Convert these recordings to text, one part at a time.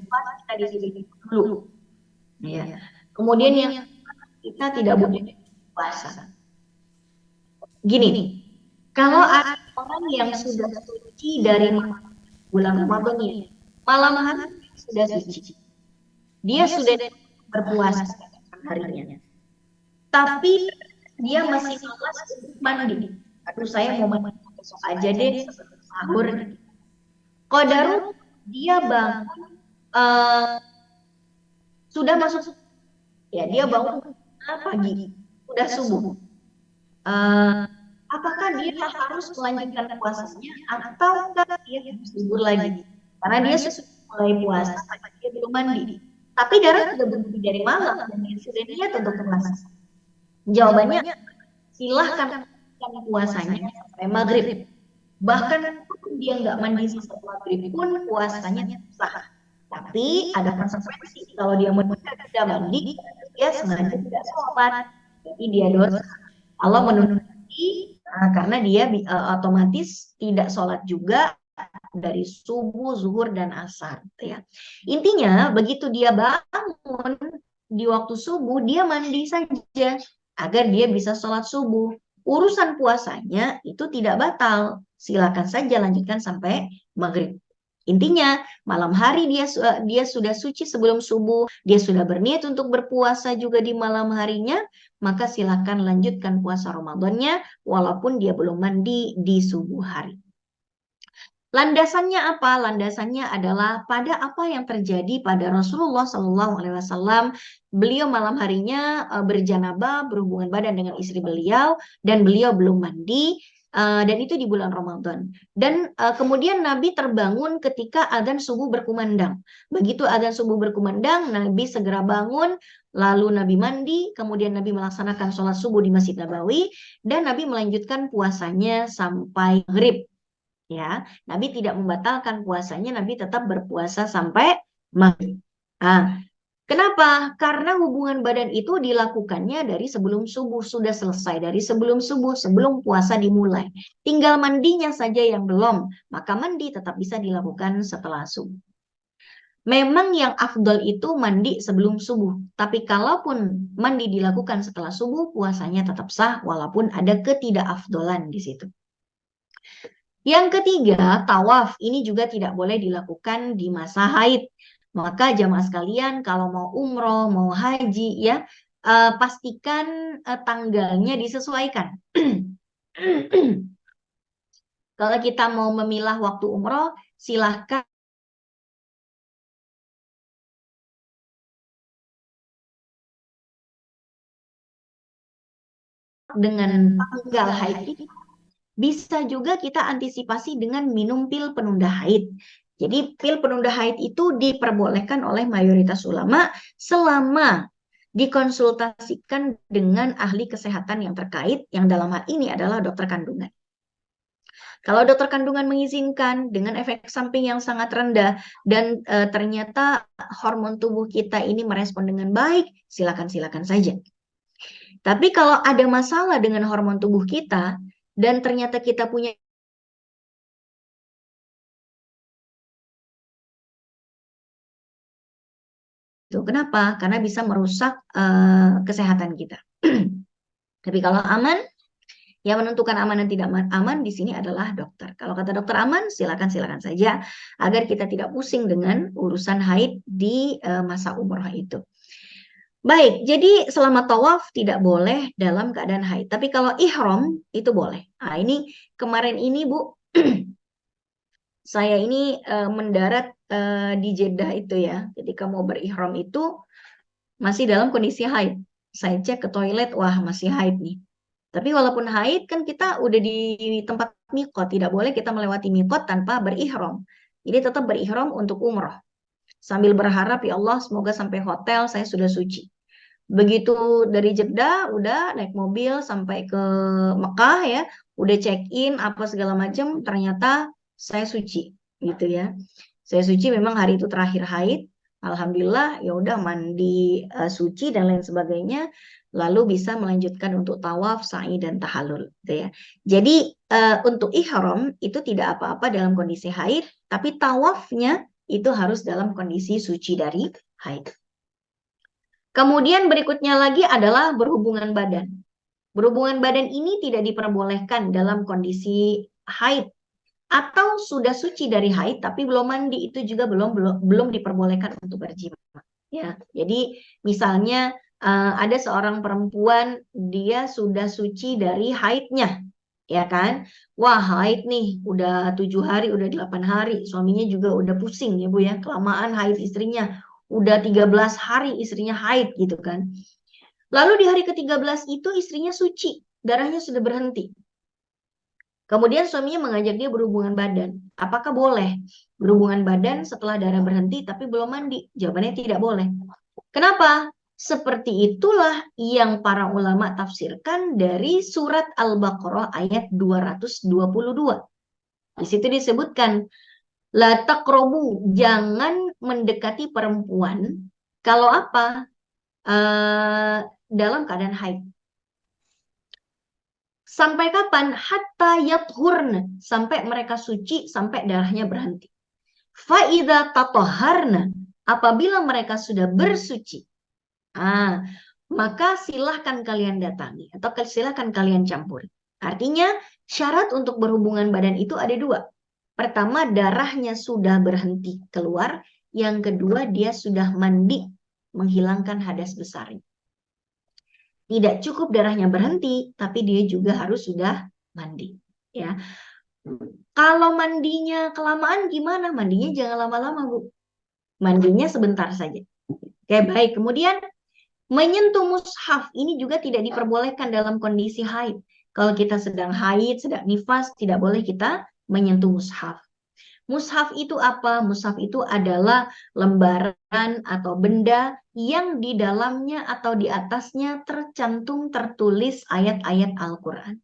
pas kita di sini dulu. Ya. Kemudian yang kita tidak boleh puasa. Gini, kalau ada orang yang sudah suci dari bulan Ramadan ini, malam hari sudah suci, dia sudah berpuasa harinya. Tapi dia masih malas untuk mandi. Aduh, saya mau mandi besok aja deh sebelum sahur. Qadarul dia bangun sudah masuk, ya dia bangun pagi, sudah subuh. Eh, apakah dia harus melanjutkan puasanya atau dia harus libur lagi? Karena dia sudah mulai puasa, dia belum mandi. Tapi darah sudah berhenti dari malam dan dia sudah niat untuk puasa. Jawabannya silahkan lanjutkan puasanya sampai maghrib. Bahkan dia nggak mandi setelah maghrib pun puasanya sah. Tapi ada konsekuensi kalau dia tidak mandi, dia sengaja tidak sholat. Jadi dia dosa. Allah menunjuki karena dia otomatis tidak sholat juga dari subuh, zuhur, dan asar. Ya. Intinya begitu dia bangun di waktu subuh, dia mandi saja agar dia bisa sholat subuh. Urusan puasanya itu tidak batal. Silakan saja lanjutkan sampai maghrib. Intinya, malam hari dia sudah suci sebelum subuh, dia sudah berniat untuk berpuasa juga di malam harinya, maka silakan lanjutkan puasa Ramadannya walaupun dia belum mandi di subuh hari. Landasannya apa? Landasannya adalah pada apa yang terjadi pada Rasulullah Shallallahu Alaihi Wasallam. Beliau malam harinya berjanabah, berhubungan badan dengan istri beliau, dan beliau belum mandi. Dan itu di bulan Ramadan. Dan kemudian Nabi terbangun ketika adzan subuh berkumandang. Begitu adzan subuh berkumandang, Nabi segera bangun, lalu Nabi mandi, kemudian Nabi melaksanakan sholat subuh di Masjid Nabawi, dan Nabi melanjutkan puasanya sampai maghrib. Ya, Nabi tidak membatalkan puasanya, Nabi tetap berpuasa sampai maghrib. Nah, kenapa? Karena hubungan badan itu dilakukannya dari sebelum subuh, sudah selesai dari sebelum subuh, sebelum puasa dimulai. Tinggal mandinya saja yang belum, maka mandi tetap bisa dilakukan setelah subuh. Memang yang afdol itu mandi sebelum subuh, tapi kalaupun mandi dilakukan setelah subuh, puasanya tetap sah walaupun ada ketidakafdolan di situ. Yang ketiga, tawaf ini juga tidak boleh dilakukan di masa haid. Maka jamaah sekalian kalau mau umroh, mau haji ya, pastikan tanggalnya disesuaikan. Kalau kita mau memilah waktu umroh, silahkan dengan tanggal haid itu. Bisa juga kita antisipasi dengan minum pil penunda haid. Jadi pil penunda haid itu diperbolehkan oleh mayoritas ulama selama dikonsultasikan dengan ahli kesehatan yang terkait, yang dalam hal ini adalah dokter kandungan. Kalau dokter kandungan mengizinkan dengan efek samping yang sangat rendah dan ternyata hormon tubuh kita ini merespon dengan baik, silakan saja. Tapi kalau ada masalah dengan hormon tubuh kita dan ternyata kita punya itu, kenapa? Karena bisa merusak kesehatan kita. Tapi kalau aman, yang menentukan aman dan tidak aman di sini adalah dokter. Kalau kata dokter aman, silakan saja agar kita tidak pusing dengan urusan haid di masa umroh itu. Baik, jadi selama tawaf tidak boleh dalam keadaan haid. Tapi kalau ihram itu boleh. Nah, ini kemarin ini Bu, saya ini mendarat di Jeddah itu ya. Ketika mau berihram itu masih dalam kondisi haid. Saya cek ke toilet, wah masih haid nih. Tapi walaupun haid kan kita udah di tempat mikot, tidak boleh kita melewati mikot tanpa berihram. Jadi tetap berihram untuk umroh. Sambil berharap ya Allah semoga sampai hotel saya sudah suci. Begitu dari Jeddah udah naik mobil sampai ke Mekah ya, udah check in apa segala macam, ternyata saya suci gitu ya. Saya suci memang hari itu terakhir haid. Alhamdulillah ya udah mandi suci dan lain sebagainya, lalu bisa melanjutkan untuk tawaf, sa'i dan tahallul gitu ya. Jadi untuk ihram itu tidak apa-apa dalam kondisi haid, tapi tawafnya itu harus dalam kondisi suci dari haid. Kemudian berikutnya lagi adalah berhubungan badan. Berhubungan badan ini tidak diperbolehkan dalam kondisi haid atau sudah suci dari haid tapi belum mandi, itu juga belum diperbolehkan untuk berjima. Ya, jadi misalnya ada seorang perempuan dia sudah suci dari haidnya, ya kan? Wah, haid nih udah 7 hari, udah 8 hari, suaminya juga udah pusing ya Bu ya, kelamaan haid istrinya, udah 13 hari istrinya haid gitu kan. Lalu di hari ke-13 itu istrinya suci, darahnya sudah berhenti. Kemudian suaminya mengajak dia berhubungan badan. Apakah boleh berhubungan badan setelah darah berhenti tapi belum mandi? Jawabannya tidak boleh. Kenapa? Seperti itulah yang para ulama tafsirkan dari surat Al-Baqarah ayat 222. Di situ disebutkan, la taqrabu, jangan mendekati perempuan kalau apa? Dalam keadaan haid. Sampai kapan? Hatta yathurna, sampai mereka suci, sampai darahnya berhenti. Fa'idha tatoharna, apabila mereka sudah bersuci, maka silahkan kalian datangi atau silahkan kalian campuri. Artinya syarat untuk berhubungan badan itu ada dua. Pertama, darahnya sudah berhenti keluar. Yang kedua, dia sudah mandi, menghilangkan hadas besarnya. Tidak cukup darahnya berhenti, tapi dia juga harus sudah mandi. Ya, kalau mandinya kelamaan gimana? Mandinya jangan lama-lama, Bu. Mandinya sebentar saja. Oke, baik. Kemudian menyentuh mushaf ini juga tidak diperbolehkan dalam kondisi haid. Kalau kita sedang haid, sedang nifas, tidak boleh kita menyentuh mushaf. Mushaf itu apa? Mushaf itu adalah lembaran atau benda yang di dalamnya atau di atasnya tertulis ayat-ayat Al-Quran.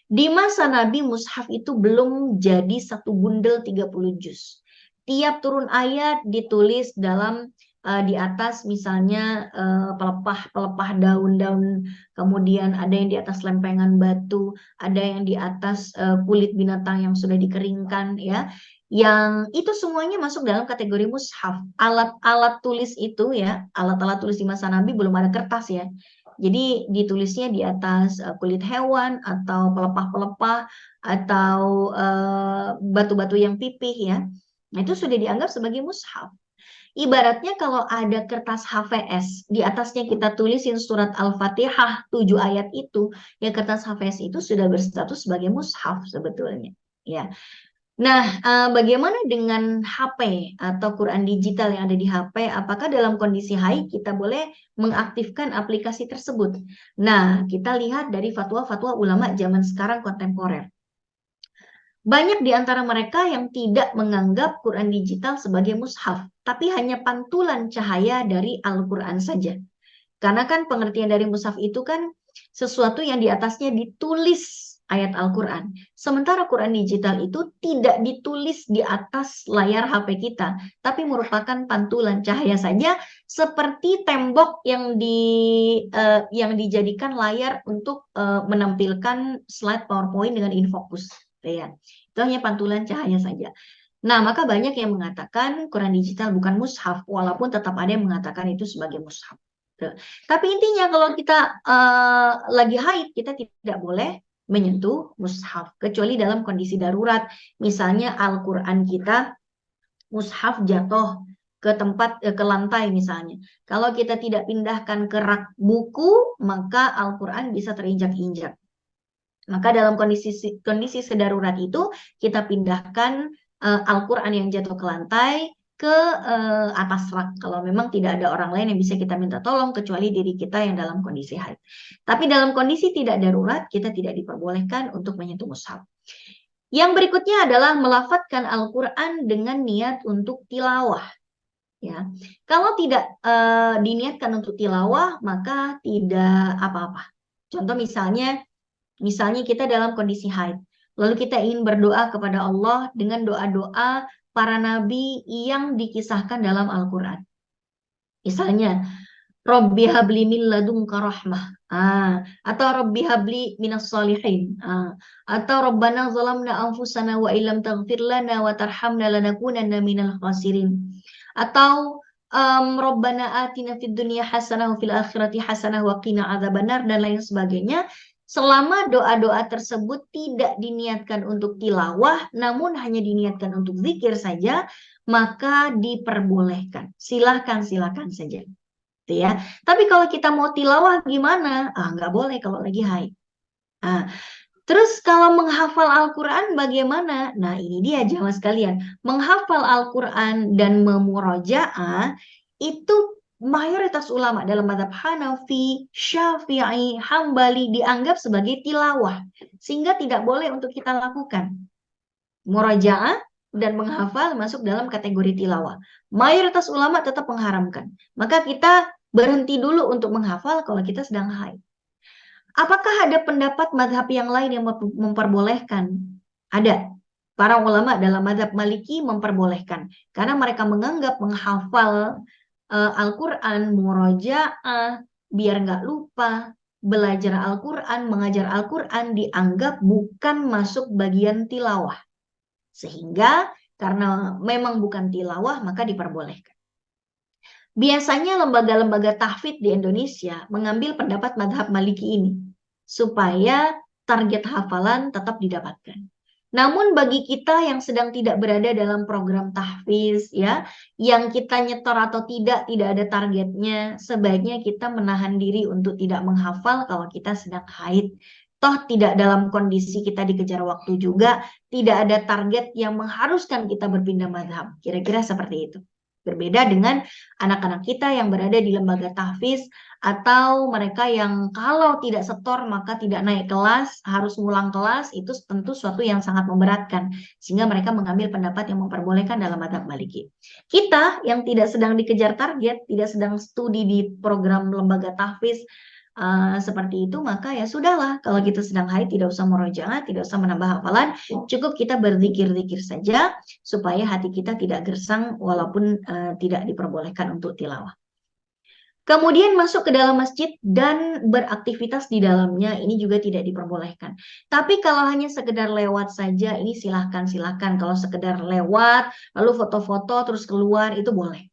Di masa Nabi, mushaf itu belum jadi satu bundel 30 juz. Tiap turun ayat ditulis dalam di atas misalnya pelepah daun-daun, kemudian ada yang di atas lempengan batu, ada yang di atas kulit binatang yang sudah dikeringkan, ya. Yang itu semuanya masuk dalam kategori mushaf. Alat-alat tulis itu ya, alat-alat tulis di masa Nabi belum ada kertas ya. Jadi ditulisnya di atas kulit hewan atau pelepah-pelepah atau batu-batu yang pipih ya. Nah, itu sudah dianggap sebagai mushaf. Ibaratnya kalau ada kertas HVS, di atasnya kita tulisin surat Al-Fatihah 7 ayat itu, ya kertas HVS itu sudah berstatus sebagai mushaf sebetulnya. Ya. Nah, bagaimana dengan HP atau Quran digital yang ada di HP? Apakah dalam kondisi haid kita boleh mengaktifkan aplikasi tersebut? Nah, kita lihat dari fatwa-fatwa ulama zaman sekarang kontemporer. Banyak di antara mereka yang tidak menganggap Quran digital sebagai mushaf, tapi hanya pantulan cahaya dari Al-Quran saja. Karena kan pengertian dari mushaf itu kan sesuatu yang di atasnya ditulis ayat Al-Quran. Sementara Quran digital itu tidak ditulis di atas layar HP kita, tapi merupakan pantulan cahaya saja, seperti tembok yang dijadikan layar untuk menampilkan slide PowerPoint dengan infocus. Ya. Itu hanya pantulan cahaya saja. Nah, maka banyak yang mengatakan Quran digital bukan mushaf, walaupun tetap ada yang mengatakan itu sebagai mushaf. Tapi intinya kalau kita lagi haid, kita tidak boleh menyentuh mushaf kecuali dalam kondisi darurat. Misalnya Al-Quran kita, mushaf jatuh ke tempat, ke lantai misalnya. Kalau kita tidak pindahkan ke rak buku, maka Al-Quran bisa terinjak-injak. Maka dalam kondisi sedarurat itu kita pindahkan Al-Quran yang jatuh ke lantai ke atas rak kalau memang tidak ada orang lain yang bisa kita minta tolong kecuali diri kita yang dalam kondisi haid. Tapi dalam kondisi tidak darurat kita tidak diperbolehkan untuk menyentuh mushaf. Yang berikutnya adalah melafadzkan Al-Quran dengan niat untuk tilawah. Ya, kalau tidak diniatkan untuk tilawah maka tidak apa-apa. Contoh misalnya kita dalam kondisi haid, lalu kita ingin berdoa kepada Allah dengan doa-doa para nabi yang dikisahkan dalam Al-Quran. Misalnya, Rabbi habli min ladunka rahmah. Atau Rabbi habli minas solihin. Atau Rabbana zalamna anfusana wa illam taghfir lana wa tarhamna lanakunanna minal khasirin. Atau Rabbana atina fid dunya hasanah wa fil akhirati hasanah wa qina adzabannar dan lain sebagainya. Selama doa-doa tersebut tidak diniatkan untuk tilawah, namun hanya diniatkan untuk zikir saja, maka diperbolehkan. Silakan saja. Gitu ya. Tapi kalau kita mau tilawah gimana? Nggak boleh kalau lagi haid. Terus kalau menghafal Al-Quran bagaimana? Nah ini dia jamaah sekalian. Menghafal Al-Quran dan memurojaah itu mayoritas ulama dalam mazhab Hanafi, Syafi'i, Hambali dianggap sebagai tilawah. Sehingga tidak boleh untuk kita lakukan. Murojaah dan menghafal masuk dalam kategori tilawah. Mayoritas ulama tetap mengharamkan. Maka kita berhenti dulu untuk menghafal kalau kita sedang haid. Apakah ada pendapat madhab yang lain yang memperbolehkan? Ada. Para ulama dalam madhab Maliki memperbolehkan. Karena mereka menganggap menghafal Al-Quran, murojaah, biar nggak lupa, belajar Al-Quran, mengajar Al-Quran dianggap bukan masuk bagian tilawah. Sehingga karena memang bukan tilawah, maka diperbolehkan. Biasanya lembaga-lembaga tahfidz di Indonesia mengambil pendapat madhab Maliki ini supaya target hafalan tetap didapatkan. Namun bagi kita yang sedang tidak berada dalam program tahfidz ya, yang kita nyetor atau tidak ada targetnya, sebaiknya kita menahan diri untuk tidak menghafal kalau kita sedang haid. Toh tidak dalam kondisi kita dikejar waktu juga, tidak ada target yang mengharuskan kita berpindah madhab. Kira-kira seperti itu. Berbeda dengan anak-anak kita yang berada di lembaga tahfidz atau mereka yang kalau tidak setor maka tidak naik kelas, harus ngulang kelas, itu tentu suatu yang sangat memberatkan. Sehingga mereka mengambil pendapat yang memperbolehkan dalam mazhab Maliki. Kita yang tidak sedang dikejar target, tidak sedang studi di program lembaga tahfidz, seperti itu, maka ya sudahlah, kalau kita sedang haid tidak usah murojaah, tidak usah menambah hafalan, cukup kita berzikir-zikir saja supaya hati kita tidak gersang walaupun tidak diperbolehkan untuk tilawah. Kemudian masuk ke dalam masjid dan beraktivitas di dalamnya, ini juga tidak diperbolehkan. Tapi kalau hanya sekedar lewat saja, ini silahkan. Kalau sekedar lewat, lalu foto-foto terus keluar, itu boleh.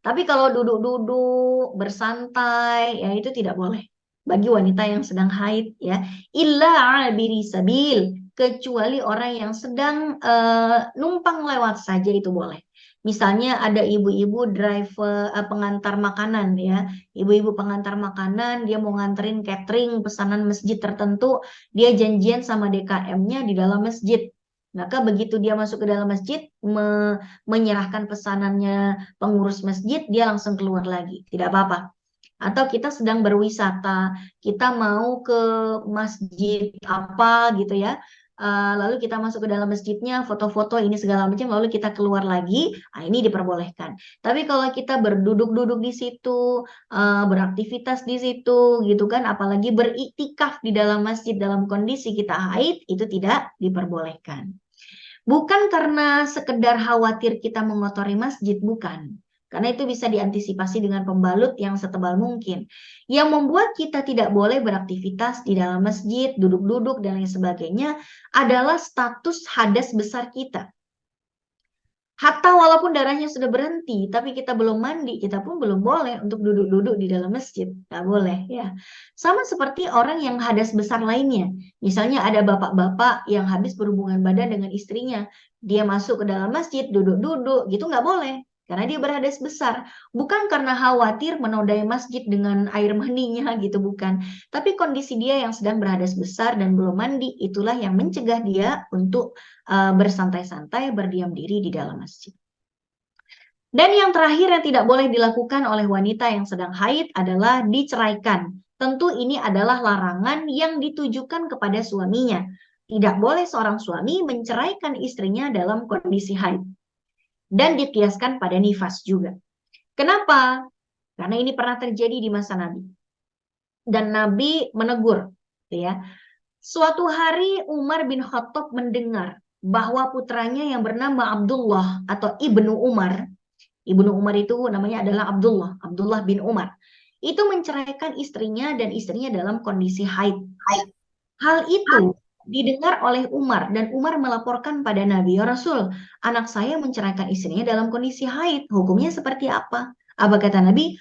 Tapi kalau duduk-duduk, bersantai, ya itu tidak boleh. Bagi wanita yang sedang haid, ya. Illa abiri sabil, kecuali orang yang sedang numpang lewat saja itu boleh. Misalnya ada ibu-ibu driver pengantar makanan ya, ibu-ibu pengantar makanan, dia mau nganterin catering pesanan masjid tertentu, dia janjian sama DKM-nya di dalam masjid. Maka begitu dia masuk ke dalam masjid, menyerahkan pesanannya pengurus masjid, dia langsung keluar lagi, tidak apa-apa. Atau kita sedang berwisata, kita mau ke masjid apa gitu ya, lalu kita masuk ke dalam masjidnya, foto-foto ini segala macam, lalu kita keluar lagi, ini diperbolehkan. Tapi kalau kita berduduk-duduk di situ, beraktivitas di situ, gitu kan, apalagi beriktikaf di dalam masjid dalam kondisi kita haid, itu tidak diperbolehkan. Bukan karena sekedar khawatir kita mengotori masjid, bukan. Karena itu bisa diantisipasi dengan pembalut yang setebal mungkin. Yang membuat kita tidak boleh beraktivitas di dalam masjid, duduk-duduk, dan lain sebagainya adalah status hadas besar kita. Hatta walaupun darahnya sudah berhenti, tapi kita belum mandi, kita pun belum boleh untuk duduk-duduk di dalam masjid. Nggak boleh ya. Sama seperti orang yang hadas besar lainnya. Misalnya ada bapak-bapak yang habis berhubungan badan dengan istrinya. Dia masuk ke dalam masjid, duduk-duduk, gitu nggak boleh. Karena dia berhadas besar. Bukan karena khawatir menodai masjid dengan air maninya gitu, bukan. Tapi kondisi dia yang sedang berhadas besar dan belum mandi, itulah yang mencegah dia untuk bersantai-santai, berdiam diri di dalam masjid. Dan yang terakhir yang tidak boleh dilakukan oleh wanita yang sedang haid adalah diceraikan. Tentu ini adalah larangan yang ditujukan kepada suaminya. Tidak boleh seorang suami menceraikan istrinya dalam kondisi haid. Dan dikiaskan pada nifas juga. Kenapa? Karena ini pernah terjadi di masa Nabi. Dan Nabi menegur. Ya. Suatu hari Umar bin Khattab mendengar bahwa putranya yang bernama Abdullah atau Ibnu Umar Ibnu Umar itu namanya adalah Abdullah, Abdullah bin Umar. Itu menceraikan istrinya dan istrinya dalam kondisi haid. Hal itu didengar oleh Umar dan Umar melaporkan pada Nabi, "Ya Rasul, anak saya menceraikan istrinya dalam kondisi haid. Hukumnya seperti apa?" Apa kata Nabi?